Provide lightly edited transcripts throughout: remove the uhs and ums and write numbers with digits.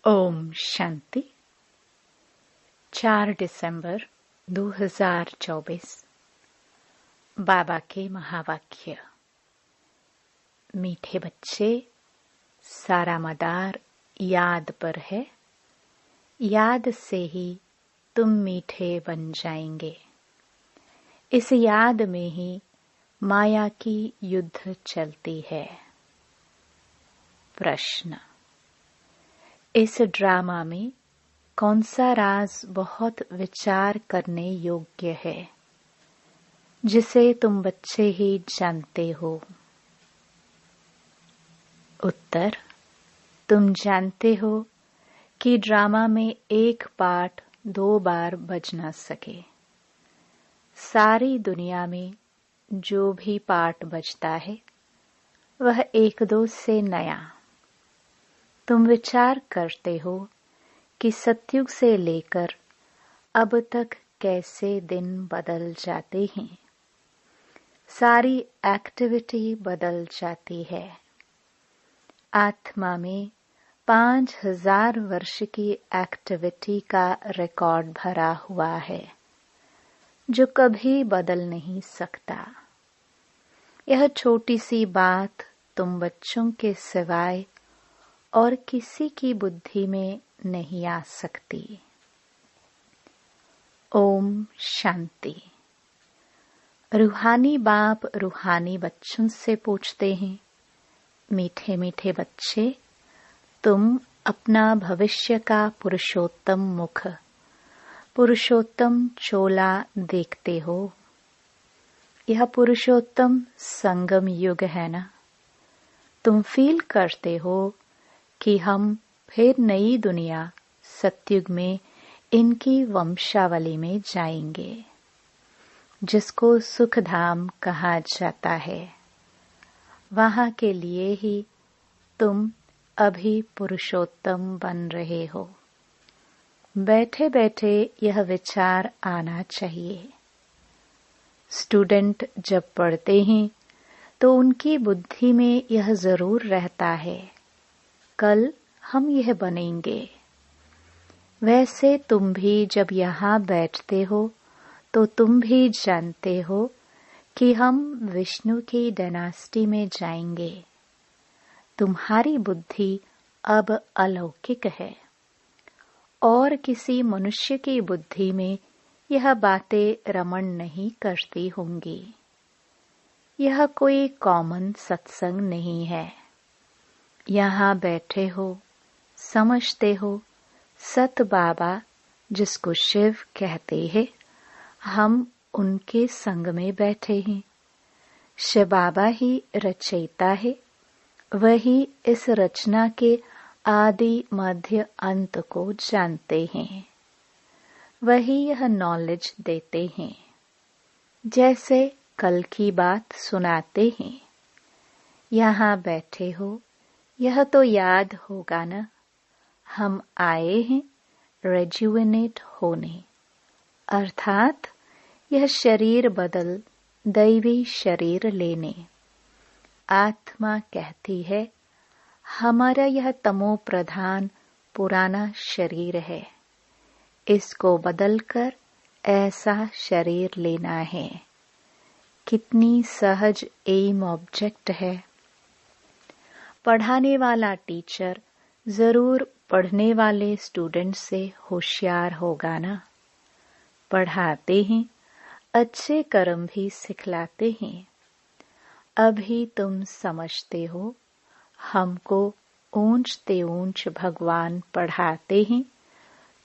ओम शांति। 4 दिसंबर 2024। बाबा के महावाक्य। मीठे बच्चे, सारा मदार याद पर है। याद से ही तुम मीठे बन जाएंगे। इस याद में ही माया की युद्ध चलती है। प्रश्न: इस ड्रामा में कौन सा राज बहुत विचार करने योग्य है, जिसे तुम बच्चे ही जानते हो? उत्तर: तुम जानते हो कि ड्रामा में एक पार्ट 2 बार बज ना सके। सारी दुनिया में जो भी पार्ट बजता है वह 1-2 से नया। तुम विचार करते हो कि सतयुग से लेकर अब तक कैसे दिन बदल जाते हैं। सारी एक्टिविटी बदल जाती है। आत्मा में 5000 वर्ष की एक्टिविटी का रिकॉर्ड भरा हुआ है, जो कभी बदल नहीं सकता। यह छोटी सी बात तुम बच्चों के सिवाय और किसी की बुद्धि में नहीं आ सकती। ओम शांति। रूहानी बाप रूहानी बच्चों से पूछते हैं, मीठे मीठे बच्चे, तुम अपना भविष्य का पुरुषोत्तम मुख, पुरुषोत्तम चोला देखते हो। यह पुरुषोत्तम संगम युग है ना। तुम फील करते हो कि हम फिर नई दुनिया सतयुग में इनकी वंशावली में जाएंगे, जिसको सुखधाम कहा जाता है। वहां के लिए ही तुम अभी पुरुषोत्तम बन रहे हो। बैठे बैठे यह विचार आना चाहिए। स्टूडेंट जब पढ़ते हैं तो उनकी बुद्धि में यह जरूर रहता है, कल हम यह बनेंगे। वैसे तुम भी जब यहाँ बैठते हो तो तुम भी जानते हो कि हम विष्णु की डायनास्टी में जाएंगे। तुम्हारी बुद्धि अब अलौकिक है और किसी मनुष्य की बुद्धि में यह बातें रमण नहीं करती होंगी। यह कोई कॉमन सत्संग नहीं है। यहाँ बैठे हो, समझते हो, सत बाबा जिसको शिव कहते हैं, हम उनके संग में बैठे हैं। शिव बाबा ही रचयिता है। वही इस रचना के आदि मध्य अंत को जानते हैं। वही यह नॉलेज देते हैं। जैसे कल की बात सुनाते हैं। यहाँ बैठे हो, यह तो याद होगा ना, हम आए हैं रेजुवेनेट होने, अर्थात यह शरीर बदल दैवी शरीर लेने। आत्मा कहती है, हमारा यह तमो प्रधान पुराना शरीर है, इसको बदलकर ऐसा शरीर लेना है। कितनी सहज एम ऑब्जेक्ट है। पढ़ाने वाला टीचर जरूर पढ़ने वाले स्टूडेंट से होशियार होगा ना। पढ़ाते हैं, अच्छे कर्म भी सिखलाते हैं। अभी तुम समझते हो, हमको ऊंचते ऊंच भगवान पढ़ाते हैं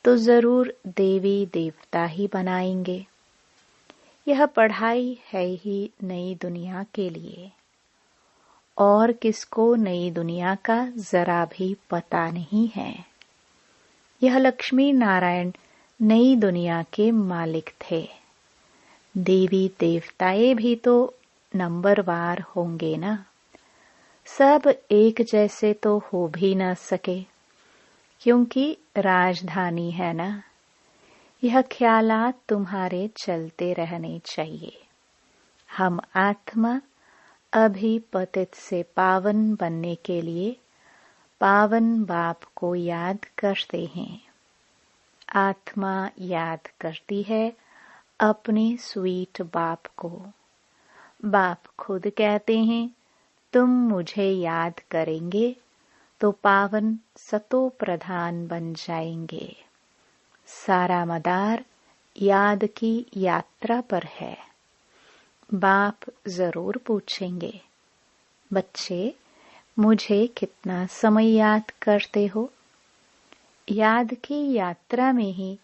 तो जरूर देवी देवता ही बनाएंगे। यह पढ़ाई है ही नई दुनिया के लिए। और किसको नई दुनिया का जरा भी पता नहीं है। यह लक्ष्मी नारायण नई दुनिया के मालिक थे। देवी देवताएं भी तो नंबरवार होंगे ना। सब एक जैसे तो हो भी न सके, क्योंकि राजधानी है ना। यह ख्यालात तुम्हारे चलते रहने चाहिए। हम आत्मा अभी पतित से पावन बनने के लिए पावन बाप को याद करते हैं। आत्मा याद करती है अपने स्वीट बाप को। बाप खुद कहते हैं, तुम मुझे याद करेंगे तो पावन सतो प्रधान बन जाएंगे। सारा मदार याद की यात्रा पर है। बाप जरूर पूछेंगे, बच्चे मुझे कितना समय याद करते हो? याद की यात्रा में ही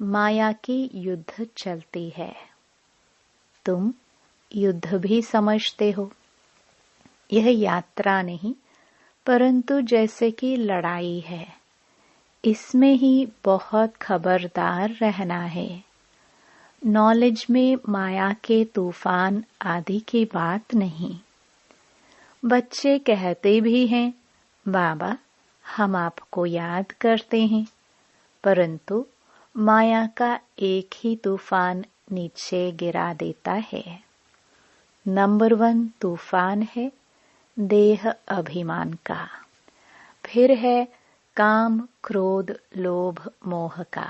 माया की युद्ध चलती है। तुम युद्ध भी समझते हो। यह यात्रा नहीं परंतु जैसे कि लड़ाई है। इसमें ही बहुत खबरदार रहना है। नॉलेज में माया के तूफान आदि की बात नहीं। बच्चे कहते भी हैं, बाबा हम आपको याद करते हैं, परंतु माया का एक ही तूफान नीचे गिरा देता है। नंबर 1 तूफान है देह अभिमान का, फिर है काम क्रोध लोभ मोह का।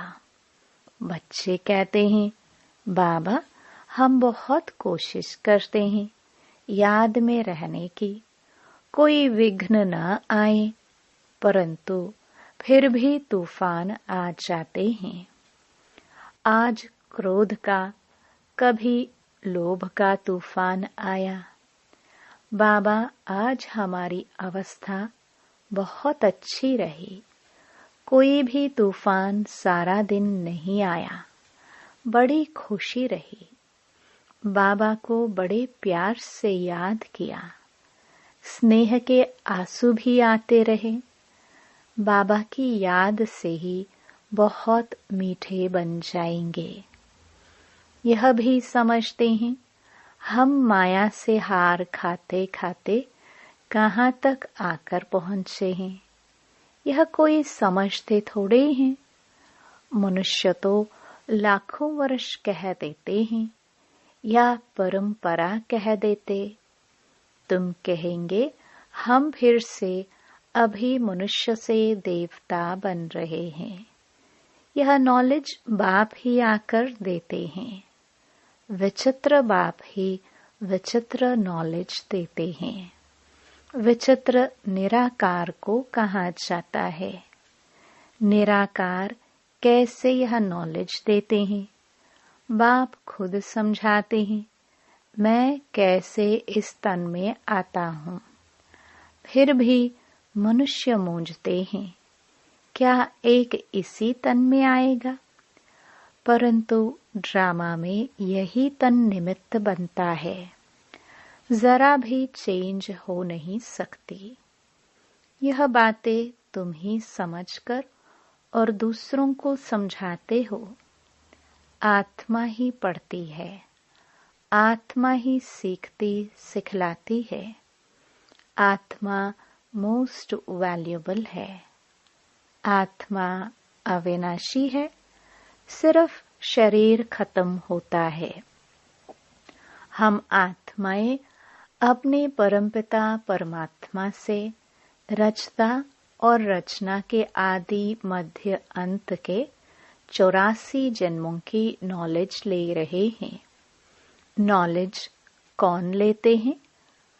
बच्चे कहते हैं, बाबा हम बहुत कोशिश करते हैं याद में रहने की, कोई विघ्न न आए, परंतु फिर भी तूफान आ जाते हैं। आज क्रोध का, कभी लोभ का तूफान आया। बाबा आज हमारी अवस्था बहुत अच्छी रही, कोई भी तूफान सारा दिन नहीं आया, बड़ी खुशी रही। बाबा को बड़े प्यार से याद किया, स्नेह के आंसू भी आते रहे। बाबा की याद से ही बहुत मीठे बन जाएंगे। यह भी समझते हैं, हम माया से हार खाते खाते कहाँ तक आकर पहुँचे हैं, यह कोई समझते थोड़े ही हैं। मनुष्य तो लाखों वर्ष कह देते हैं या परंपरा कह देते। तुम कहेंगे हम फिर से अभी मनुष्य से देवता बन रहे हैं। यह नॉलेज बाप ही आकर देते हैं। विचित्र बाप ही विचित्र नॉलेज देते हैं। विचित्र निराकार को कहा जाता है। निराकार कैसे यह नॉलेज देते हैं? बाप खुद समझाते हैं, मैं कैसे इस तन में आता हूँ। फिर भी मनुष्य मूंझते हैं, क्या एक इसी तन में आएगा? परंतु ड्रामा में यही तन निमित्त बनता है, जरा भी चेंज हो नहीं सकती। यह बातें तुम ही समझकर और दूसरों को समझाते हो। आत्मा ही पढ़ती है, आत्मा ही सीखती सिखलाती है। आत्मा मोस्ट वैल्यूएबल है। आत्मा अविनाशी है, सिर्फ शरीर खत्म होता है। हम आत्माएं अपने परमपिता परमात्मा से रचता और रचना के आदि मध्य अंत के 84 जन्मों की नॉलेज ले रहे हैं। नॉलेज कौन लेते हैं?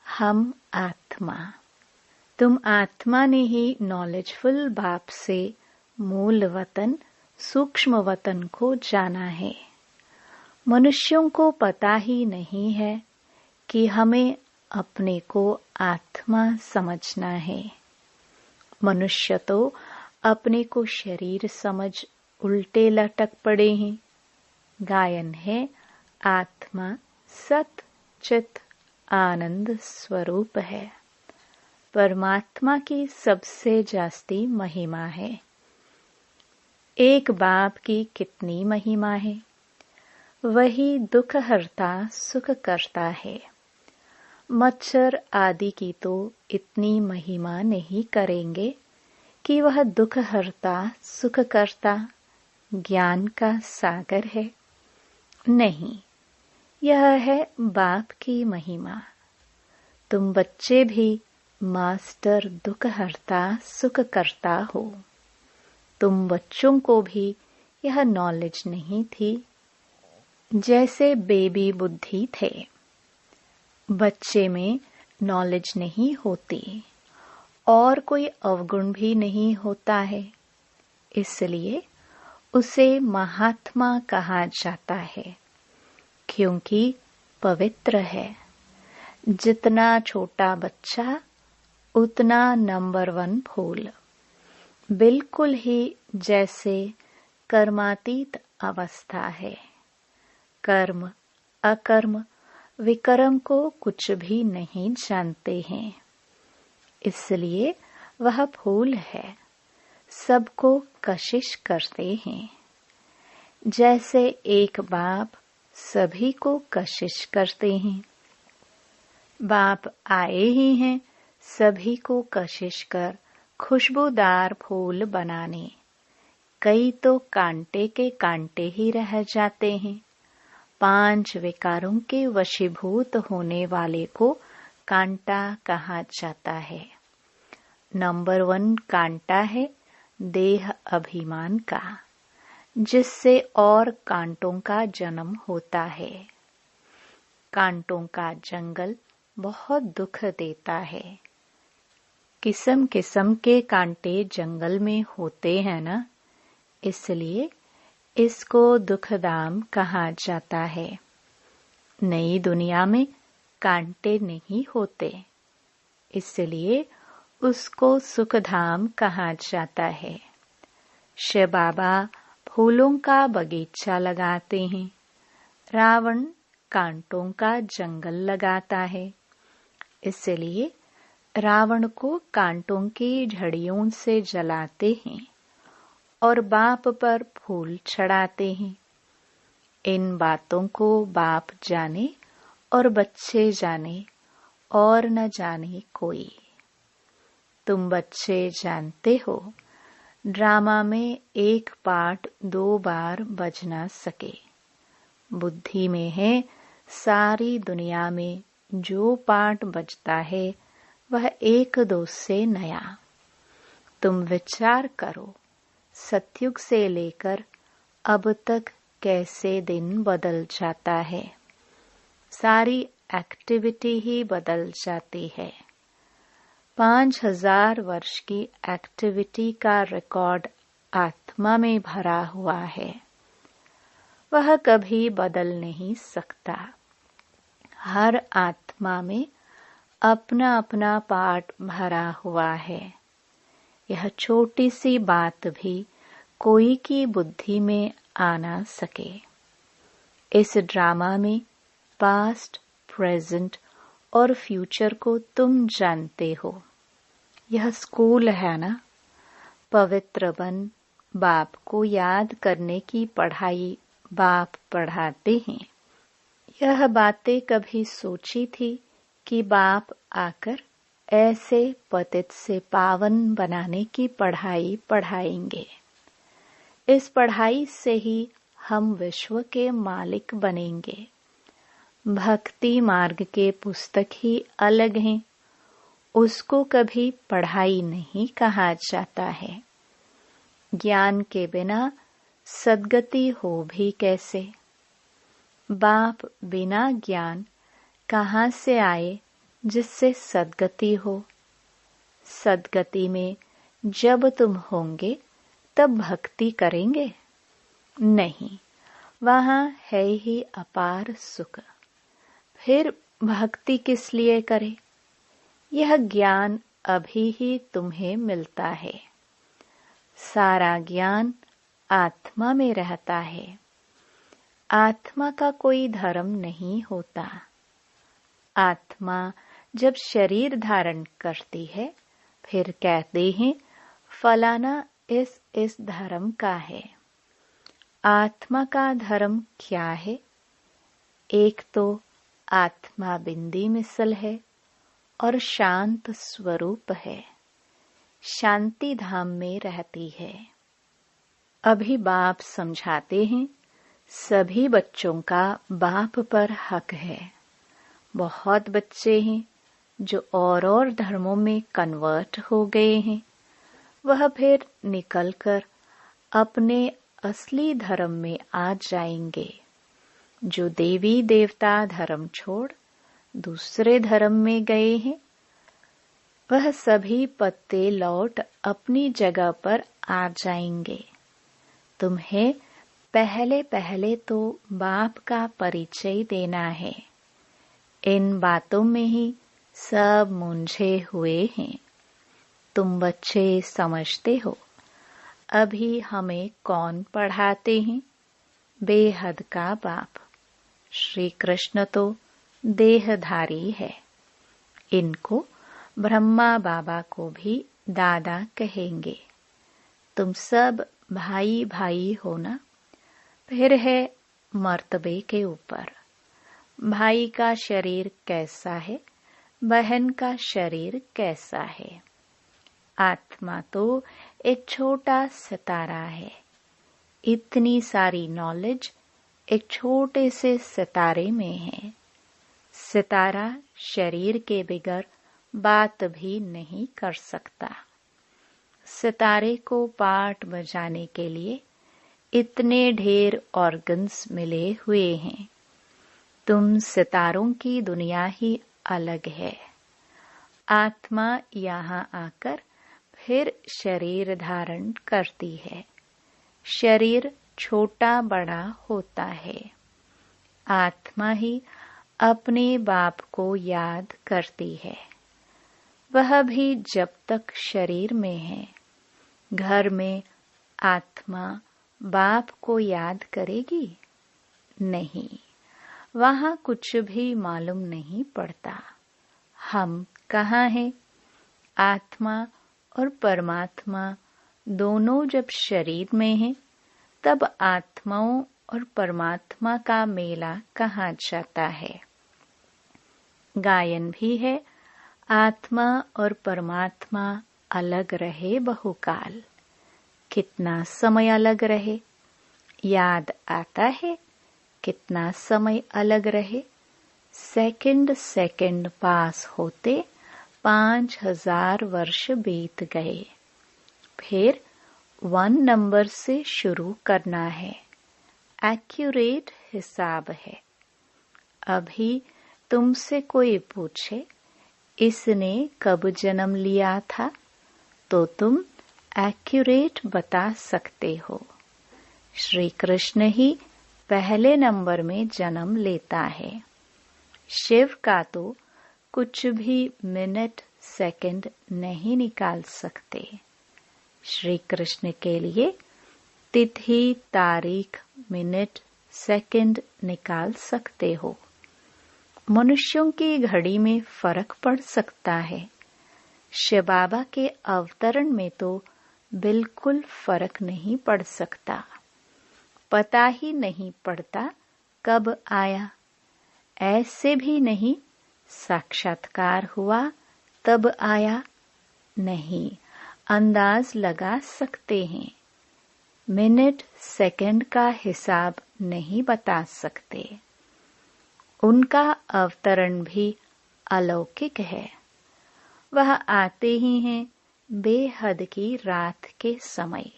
हम आत्मा। तुम आत्मा ने ही नॉलेजफुल बाप से मूल वतन सूक्ष्म वतन को जाना है। मनुष्यों को पता ही नहीं है कि हमें अपने को आत्मा समझना है। मनुष्य तो अपने को शरीर समझ उल्टे लटक पड़े हैं। गायन है, आत्मा सत चित आनंद स्वरूप है। परमात्मा की सबसे जास्ती महिमा है। एक बाप की कितनी महिमा है? वही दुख हरता सुख करता है। मच्छर आदि की तो इतनी महिमा नहीं करेंगे कि वह दुख हरता सुख करता ज्ञान का सागर है। नहीं, यह है बाप की महिमा। तुम बच्चे भी मास्टर दुख हरता सुख करता हो। तुम बच्चों को भी यह नॉलेज नहीं थी। जैसे बेबी बुद्धि थे, बच्चे में नॉलेज नहीं होती और कोई अवगुण भी नहीं होता है, इसलिए उसे महात्मा कहा जाता है, क्योंकि पवित्र है। जितना छोटा बच्चा उतना नंबर 1 फूल। बिल्कुल ही जैसे कर्मातीत अवस्था है। कर्म अकर्म विकर्म को कुछ भी नहीं जानते हैं, इसलिए वह फूल है। सबको कशिश करते हैं। जैसे एक बाप सभी को कशिश करते हैं। बाप आए ही हैं सभी को कशिश कर खुशबूदार फूल बनाने। कई तो कांटे के कांटे ही रह जाते हैं। 5 विकारों के वशीभूत होने वाले को कांटा कहा जाता है। नंबर 1 कांटा है देह अभिमान का, जिससे और कांटों का जन्म होता है। कांटों का जंगल बहुत दुख देता है। किस्म किस्म के कांटे जंगल में होते हैं ना, इसलिए इसको दुखधाम कहा जाता है। नई दुनिया में कांटे नहीं होते, इसलिए उसको सुखधाम कहा जाता है। शिव बाबा फूलों का बगीचा लगाते हैं। रावण कांटों का जंगल लगाता है, इसलिए रावण को कांटों की झड़ियों से जलाते हैं और बाप पर फूल चढ़ाते हैं। इन बातों को बाप जाने और बच्चे जाने और न जाने कोई। तुम बच्चे जानते हो, ड्रामा में एक पार्ट 2 बार बज ना सके। बुद्धि में है सारी दुनिया में जो पार्ट बजता है वह 1-2 से नया। तुम विचार करो, सतयुग से लेकर अब तक कैसे दिन बदल जाता है। सारी एक्टिविटी ही बदल जाती है। 5000 वर्ष की एक्टिविटी का रिकॉर्ड आत्मा में भरा हुआ है। वह कभी बदल नहीं सकता। हर आत्मा में अपना अपना पार्ट भरा हुआ है। यह छोटी सी बात भी कोई की बुद्धि में आ ना सके। इस ड्रामा में पास्ट, प्रेजेंट और फ्यूचर को तुम जानते हो। यह स्कूल है ना। पवित्र बन बाप को याद करने की पढ़ाई बाप पढ़ाते हैं। यह बातें कभी सोची थी कि बाप आकर ऐसे पतित से पावन बनाने की पढ़ाई पढ़ाएंगे। इस पढ़ाई से ही हम विश्व के मालिक बनेंगे। भक्ति मार्ग के पुस्तक ही अलग हैं, उसको कभी पढ़ाई नहीं कहा जाता है। ज्ञान के बिना सद्गति हो भी कैसे। बाप बिना ज्ञान कहाँ से आए जिससे सद्गति हो। सद्गति में जब तुम होंगे तब भक्ति करेंगे? नहीं, वहाँ है ही अपार सुख। फिर भक्ति किस लिए करे? यह ज्ञान अभी ही तुम्हें मिलता है। सारा ज्ञान आत्मा में रहता है। आत्मा का कोई धर्म नहीं होता। आत्मा जब शरीर धारण करती है, फिर कहते हैं फलाना इस धर्म का है। आत्मा का धर्म क्या है? एक तो आत्मा बिंदी मिसल है और शांत स्वरूप है। शांति धाम में रहती है। अभी बाप समझाते हैं, सभी बच्चों का बाप पर हक है। बहुत बच्चे हैं जो और धर्मों में कन्वर्ट हो गए हैं, वह फिर निकलकर अपने असली धर्म में आ जाएंगे। जो देवी देवता धर्म छोड़ दूसरे धर्म में गए हैं, वह सभी पत्ते लौट अपनी जगह पर आ जाएंगे। तुम्हें पहले पहले तो बाप का परिचय देना है। इन बातों में ही सब मुंझे हुए हैं। तुम बच्चे समझते हो अभी हमें कौन पढ़ाते हैं? बेहद का बाप। श्री कृष्ण तो देहधारी है। इनको ब्रह्मा बाबा को भी दादा कहेंगे। तुम सब भाई भाई हो ना। फिर है मर्तबे के ऊपर। भाई का शरीर कैसा है, बहन का शरीर कैसा है। आत्मा तो एक छोटा सितारा है। इतनी सारी नॉलेज एक छोटे से सितारे में है। सितारा शरीर के बगैर बात भी नहीं कर सकता। सितारे को पाठ बजाने के लिए इतने ढेर ऑर्गन्स मिले हुए हैं। तुम सितारों की दुनिया ही अलग है। आत्मा यहाँ आकर फिर शरीर धारण करती है। शरीर छोटा बड़ा होता है। आत्मा ही अपने बाप को याद करती है। वह भी जब तक शरीर में है। घर में आत्मा बाप को याद करेगी? नहीं, वहाँ कुछ भी मालूम नहीं पड़ता। हम कहाँ हैं? आत्मा और परमात्मा दोनों जब शरीर में हैं, तब आत्माओं और परमात्मा का मेला कहाँ जाता है? गायन भी है, आत्मा और परमात्मा अलग रहे बहुकाल। कितना समय अलग रहे? याद आता है कितना समय अलग रहे? सेकंड सेकंड पास होते 5000 वर्ष बीत गए। फिर 1 नंबर से शुरू करना है। एक्यूरेट हिसाब है। अभी तुमसे कोई पूछे इसने कब जन्म लिया था, तो तुम एक्यूरेट बता सकते हो। श्री कृष्ण ही पहले नंबर में जन्म लेता है। शिव का तो कुछ भी मिनट सेकंड नहीं निकाल सकते। श्री कृष्ण के लिए तिथि तारीख मिनट सेकंड निकाल सकते हो। मनुष्यों की घड़ी में फर्क पड़ सकता है। शिव बाबा के अवतरण में तो बिल्कुल फर्क नहीं पड़ सकता। पता ही नहीं पड़ता कब आया। ऐसे भी नहीं साक्षात्कार हुआ तब आया। नहीं, अंदाज लगा सकते हैं। मिनट सेकंड का हिसाब नहीं बता सकते। उनका अवतरण भी अलौकिक है। वह आते ही हैं बेहद की रात के समय।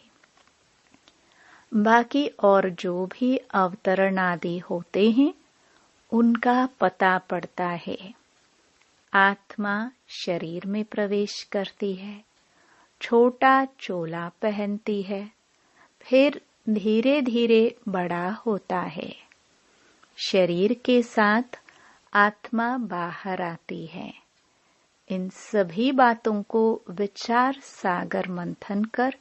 बाकी और जो भी अवतरण आदि होते हैं, उनका पता पड़ता है। आत्मा शरीर में प्रवेश करती है, छोटा चोला पहनती है, फिर धीरे धीरे बड़ा होता है। शरीर के साथ आत्मा बाहर आती है। इन सभी बातों को विचार सागर मंथन कर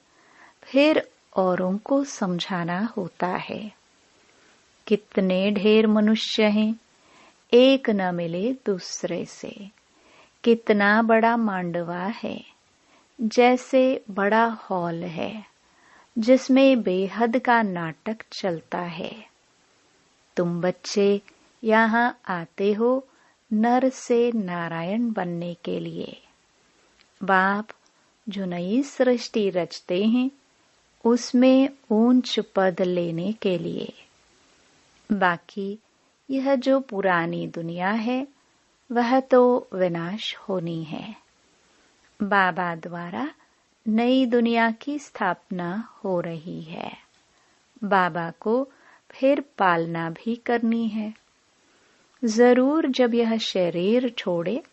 फिर औरों को समझाना होता है। कितने ढेर मनुष्य हैं, एक न मिले दूसरे से। कितना बड़ा मांडवा है, जैसे बड़ा हॉल है जिसमें बेहद का नाटक चलता है। तुम बच्चे यहाँ आते हो नर से नारायण बनने के लिए। बाप जो नई सृष्टि रचते हैं, उसमें ऊंच पद लेने के लिए। बाकी यह जो पुरानी दुनिया है, वह तो विनाश होनी है। बाबा द्वारा नई दुनिया की स्थापना हो रही है। बाबा को फिर पालना भी करनी है। जरूर जब यह शरीर छोड़े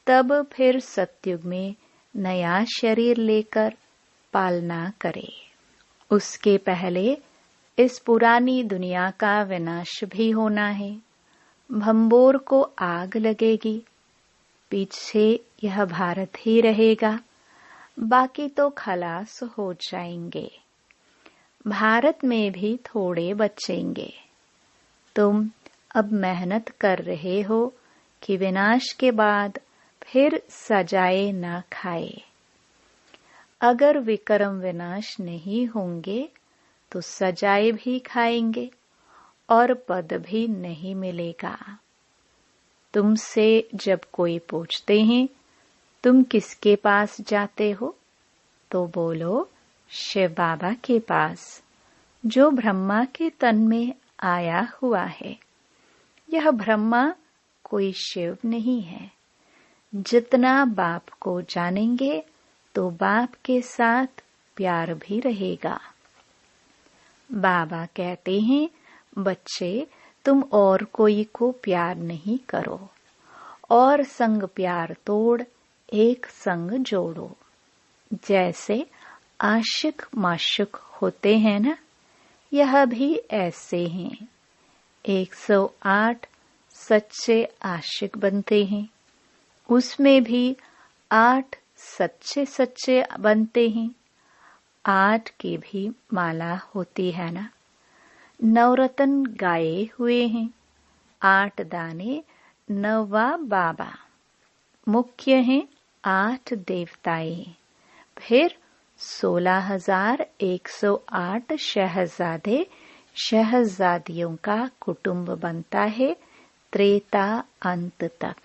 तब फिर सतयुग में नया शरीर लेकर पालना करे। उसके पहले इस पुरानी दुनिया का विनाश भी होना है। भंबोर को आग लगेगी, पीछे यह भारत ही रहेगा, बाकी तो खलास हो जाएंगे। भारत में भी थोड़े बचेंगे। तुम अब मेहनत कर रहे हो कि विनाश के बाद फिर सजाए ना खाए। अगर विक्रम विनाश नहीं होंगे तो सजाए भी खाएंगे और पद भी नहीं मिलेगा। तुमसे जब कोई पूछते हैं तुम किसके पास जाते हो, तो बोलो शिव बाबा के पास, जो ब्रह्मा के तन में आया हुआ है। यह ब्रह्मा कोई शिव नहीं है। जितना बाप को जानेंगे तो बाप के साथ प्यार भी रहेगा। बाबा कहते हैं, बच्चे तुम और कोई को प्यार नहीं करो और संग प्यार तोड़ एक संग जोड़ो। जैसे आशिक माशुक होते हैं ना, यह भी ऐसे हैं। 108 सच्चे आशिक बनते हैं, उसमें भी 8 सच्चे सच्चे बनते हैं। 8 की भी माला होती है ना। नवरत्न गाए हुए हैं, 8 दाने नवा बाबा। मुख्य हैं 8 देवताएं, फिर 16,108 शहजादे शहजादियों का कुटुंब बनता है त्रेता अंत तक।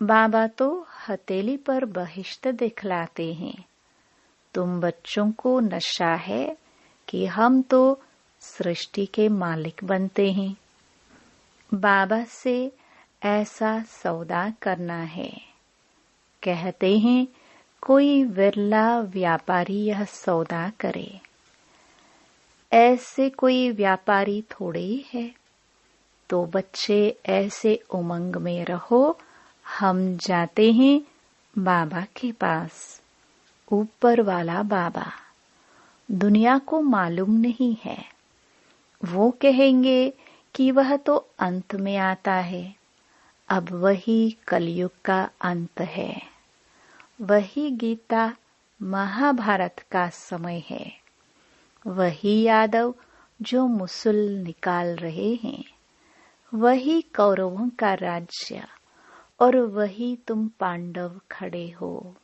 बाबा तो हथेली पर बहिश्त दिखलाते हैं। तुम बच्चों को नशा है कि हम तो सृष्टि के मालिक बनते हैं। बाबा से ऐसा सौदा करना है। कहते हैं कोई विरला व्यापारी यह सौदा करे। ऐसे कोई व्यापारी थोड़े ही है। तो बच्चे ऐसे उमंग में रहो, हम जाते हैं बाबा के पास। ऊपर वाला बाबा दुनिया को मालूम नहीं है। वो कहेंगे कि वह तो अंत में आता है। अब वही कलयुग का अंत है। वही गीता महाभारत का समय है। वही यादव जो मुसल निकाल रहे हैं। वही कौरवों का राज्य और वही तुम पांडव खड़े हो।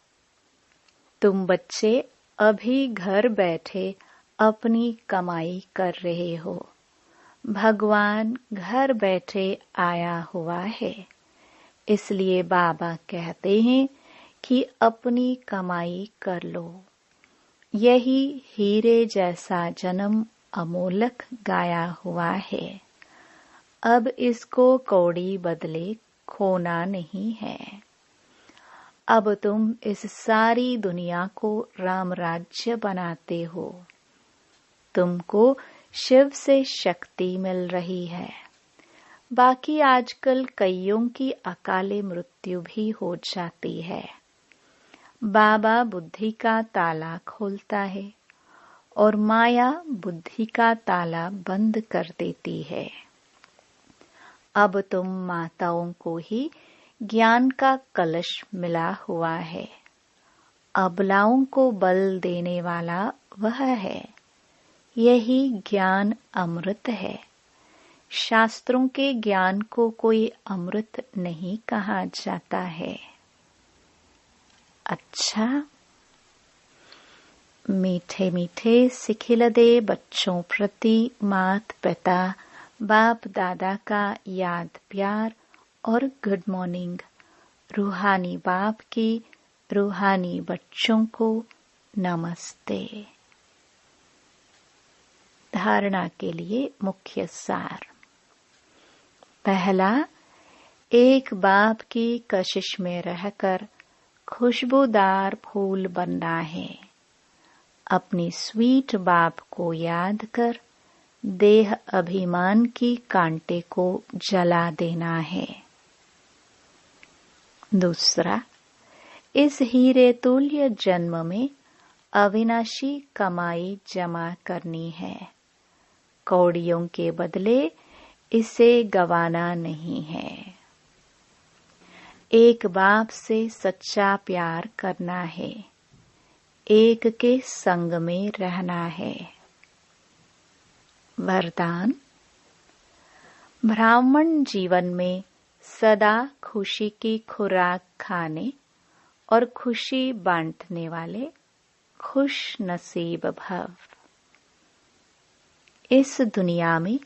तुम बच्चे अभी घर बैठे अपनी कमाई कर रहे हो। भगवान घर बैठे आया हुआ है। इसलिए बाबा कहते हैं कि अपनी कमाई कर लो। यही हीरे जैसा जन्म अमोलक गाया हुआ है। अब इसको कौड़ी बदले खोना नहीं है। अब तुम इस सारी दुनिया को राम राज्य बनाते हो। तुमको शिव से शक्ति मिल रही है। बाकी आजकल कईयों की अकाले मृत्यु भी हो जाती है। बाबा बुद्धि का ताला खोलता है और माया बुद्धि का ताला बंद कर देती है। अब तुम माताओं को ही ज्ञान का कलश मिला हुआ है। अबलाओं को बल देने वाला वह है। यही ज्ञान अमृत है। शास्त्रों के ज्ञान को कोई अमृत नहीं कहा जाता है। अच्छा, मीठे मीठे सिखिलदे बच्चों प्रति मात पिता बाप दादा का याद प्यार और गुड मॉर्निंग। रूहानी बाप की रूहानी बच्चों को नमस्ते। धारणा के लिए मुख्य सार। पहला, एक बाप की कशिश में रहकर खुशबूदार फूल बनना है। अपनी स्वीट बाप को याद कर देह अभिमान की कांटे को जला देना है। दूसरा, इस हीरे तुल्य जन्म में अविनाशी कमाई जमा करनी है। कौड़ियों के बदले इसे गंवाना नहीं है। एक बाप से सच्चा प्यार करना है। एक के संग में रहना है। वरदान, ब्राह्मण जीवन में सदा खुशी की खुराक खाने और खुशी बांटने वाले खुश नसीब भव। इस दुनिया में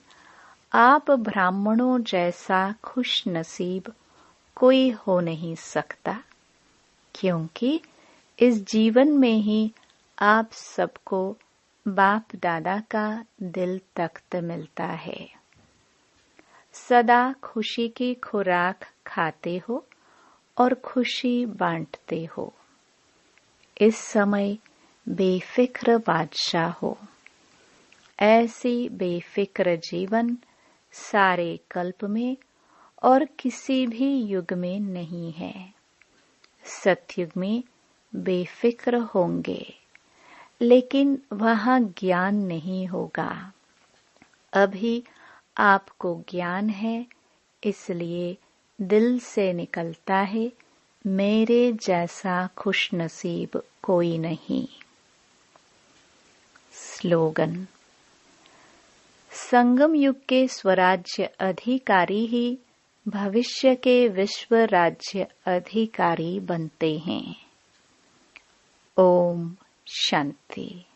आप ब्राह्मणों जैसा खुश नसीब कोई हो नहीं सकता, क्योंकि इस जीवन में ही आप सबको बाप दादा का दिल तख्त मिलता है। सदा खुशी की खुराक खाते हो और खुशी बांटते हो। इस समय बेफिक्र बादशाह हो। ऐसी बेफिक्र जीवन सारे कल्प में और किसी भी युग में नहीं है। सतयुग में बेफिक्र होंगे, लेकिन वहाँ ज्ञान नहीं होगा। अभी आपको ज्ञान है, इसलिए दिल से निकलता है, मेरे जैसा खुशनसीब कोई नहीं। स्लोगन, संगम युग के स्वराज्य अधिकारी ही भविष्य के विश्व राज्य अधिकारी बनते हैं। ओम शांति।